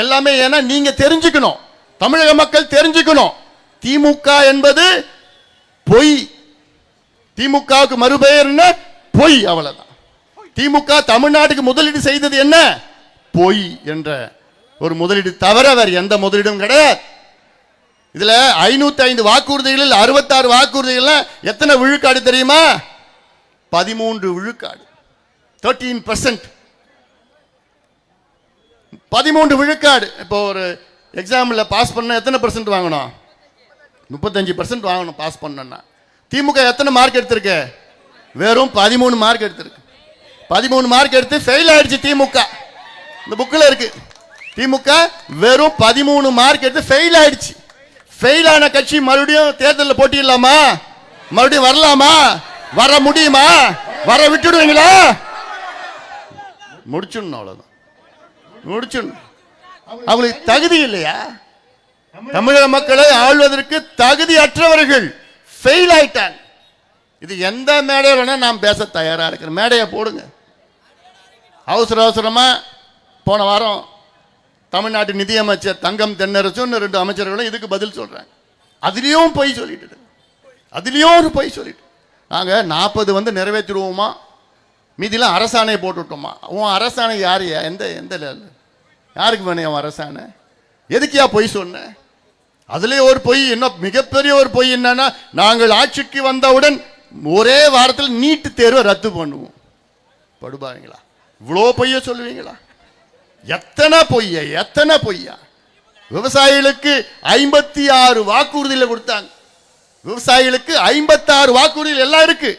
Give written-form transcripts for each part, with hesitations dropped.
எல்லாமே. ஏன்னா நீங்க தெரிஞ்சுக்கணும், தமிழக மக்கள் தெரிஞ்சுக்கணும், திமுக என்பது பொய். திமுகவுக்கு மறுபெயர் என்ன? பொய். அவ்வளவுதான். திமுக தமிழ்நாட்டுக்கு முதலீடு செய்தது என்ன? பொய் என்ற ஒரு முதலீடு தவிர வேறு எந்த முதலீடும் கிடையாது. இதுல 505 வாக்குறுதிகளில் 66 வாக்குறுதிகள் எத்தனை விழுக்காடு தெரியுமா? 13 விழுக்காடு, 13%. 13 விழுக்காடு. இப்போ ஒரு எக்ஸாமில் பாஸ் பண்ண எத்தனை % வாங்கணும்? 35% வாங்கணும் பாஸ் பண்ணா. திமுக எத்தனை மார்க் எடுத்திருக்கு? வெறும் 13 மார்க் எடுத்திருக்கு. 13 மார்க் எடுத்து ஃபெயில் ஆயிடுச்சு திமுக. இந்த புக்கில் இருக்கு. திமுக வெறும் 13 மார்க் எடுத்து ஃபெயில் ஆயிடுச்சு. ஃபெயில் ஆன கட்சி மறுபடியும் தேர்தலில் போட்டிடலாமா? மறுபடியும் வரலாமா? வர முடியுமா? வர விட்டுடுவீங்களா? முடிச்சுடணும். அவ்வளவுதான், முடிச்சுடணும். அவங்களுக்கு தகுதி இல்லையா? தமிழக மக்களை ஆள்வதற்கு தகுதி அற்றவர்கள் ஃபெயில் ஆயிட்டாங்க. இது எந்த மேடையில் நாம் பேச தயாரா இருக்கிற மேடையை போடுங்க. அவசர அவசரமா போன வாரம் தமிழ்நாட்டு நிதியமைச்சர் தங்கம் தென்னரசும் 2 அமைச்சர்களும் இதுக்கு பதில் சொல்றாங்க. அதுலயும் பொய் சொல்லிட்டு, அதுலயும் ஒரு பொய் சொல்லிட்டு, நாங்க 40 நிறைவேற்றிடுவோமா, மீதிலாம் அரசாணையை போட்டுவிட்டோமா. உன் அரசாணை யாரையா? எந்த எந்த யாருக்கு வேணும் அவன் அரசாணை? எதுக்கியா பொய் சொன்ன? அதுல ஒரு பொய். இன்னும் மிகப்பெரிய ஒரு பொய் என்னன்னா, நாங்கள் ஆட்சிக்கு வந்தவுடன் ஒரே வாரத்தில் நீட்டு தேர்வை ரத்து பண்ணுவோம். படுபாவீங்களா? இவ்வளோ பொய்ய சொல்லுவீங்களா? எத்தனை பொய்யா, எத்தனை பொய்யா? விவசாயிகளுக்கு 56 வாக்குறுதியில் கொடுத்தாங்க. விவசாயிகளுக்கு 56 வாக்குறுதிகள் எல்லாம் இருக்கு.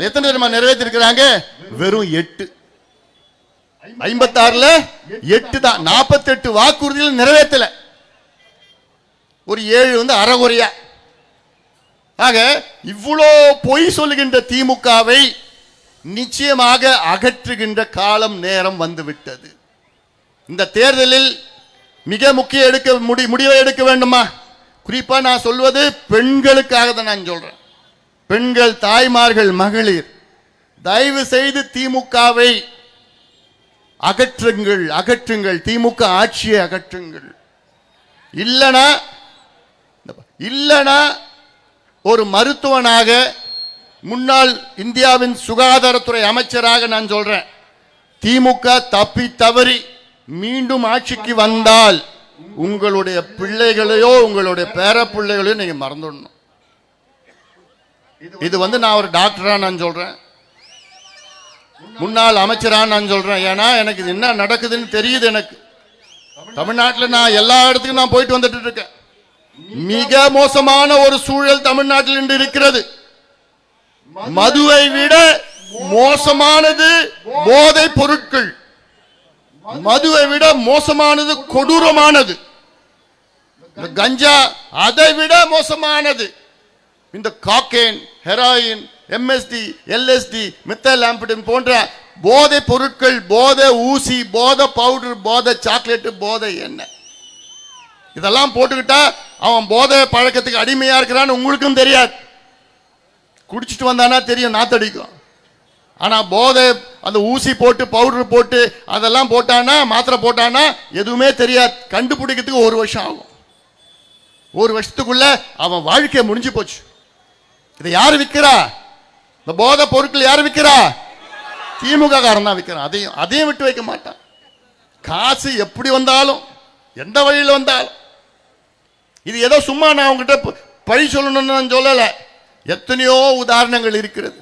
எத்தனை பேர் நிறைவேற்றி இருக்கிறாங்க? வெறும் 8. 56ல 8 தான். 48 வாக்குறுதிகள் நிறைவேற்றல. ஒரு 7 அறகுறையா. ஆக இவ்வளோ பொய் சொல்லுகின்ற திமுகவை நிச்சயமாக அகற்றுகின்ற காலம் நேரம் வந்துவிட்டது. இந்த தேர்தலில் மிக முக்கிய முடிவை எடுக்க வேண்டுமா? குறிப்பா நான் சொல்வது பெண்களுக்காக தான் நான் சொல்றேன். பெண்கள், தாய்மார்கள், மகளிர், தயவு செய்து திமுகவை அகற்றுங்கள், அகற்றுங்கள். திமுக ஆட்சியை அகற்றுங்கள். இல்லனா ஒரு மருத்துவனாக, முன்னாள் இந்தியாவின் சுகாதாரத்துறை அமைச்சராக நான் சொல்றேன், திமுக தப்பி தவறி மீண்டும் ஆட்சிக்கு வந்தால் உங்களுடைய பிள்ளைகளையோ உங்களுடைய பேர பிள்ளைகளையோ நீங்க மறந்துடணும். இது நான் ஒரு டாக்டரா நான் சொல்றேன், முன்னாள் அமைச்சரா நான் சொல்றேன். ஏன்னா எனக்கு இது என்ன நடக்குதுன்னு தெரியுது. எனக்கு தமிழ்நாட்டில் நான் எல்லா இடத்துக்கும் நான் போயிட்டு வந்துட்டு இருக்கேன். மிக மோசமான ஒரு சூழல் தமிழ்நாட்டில் இன்று இருக்கிறது. மதுவை விட மோசமானது போதை பொருட்கள். மதுவை விட மோசமானது கொடூரமானது கஞ்சா. அதை விட மோசமானது இந்த காக்கேன், ஹெராயின், MSD, LSD, மெத்தலாம்பிடன் போன்ற போதை பொருட்கள், போதை ஊசி, போதை பவுடர், போதை சாக்லேட், போதை எண்ணெய், இதெல்லாம் போட்டுக்கிட்டா அவன் போதை பழக்கத்துக்கு அடிமையா இருக்கிறான்னு உங்களுக்கும் தெரியாது. குடிச்சிட்டு வந்தானா தெரியும், நாத்தடிக்கும். ஆனா போதை அந்த ஊசி போட்டு பவுடர் போட்டு அதெல்லாம் போட்டானா, மாத்திரை போட்டானா எதுவுமே தெரியாது. கண்டுபிடிக்கிறதுக்கு 1 வருஷம் ஆகும். 1 வருஷத்துக்குள்ள அவன் வாழ்க்கை முடிஞ்சு போச்சு. இதை யாரு விற்கிறா? இந்த போதை பொருட்கள் யாரு விற்கிறா? திமுக காரன் தான் விற்கிறான். அதையும் விட்டு வைக்க மாட்டான். காசு எப்படி வந்தாலும், எந்த வழியில் வந்தாலும். இது ஏதோ சும்மா நான் உங்ககிட்ட பழி சொல்லணும்னு நான் சொல்லல. எத்தனையோ உதாரணங்கள் இருக்கிறது.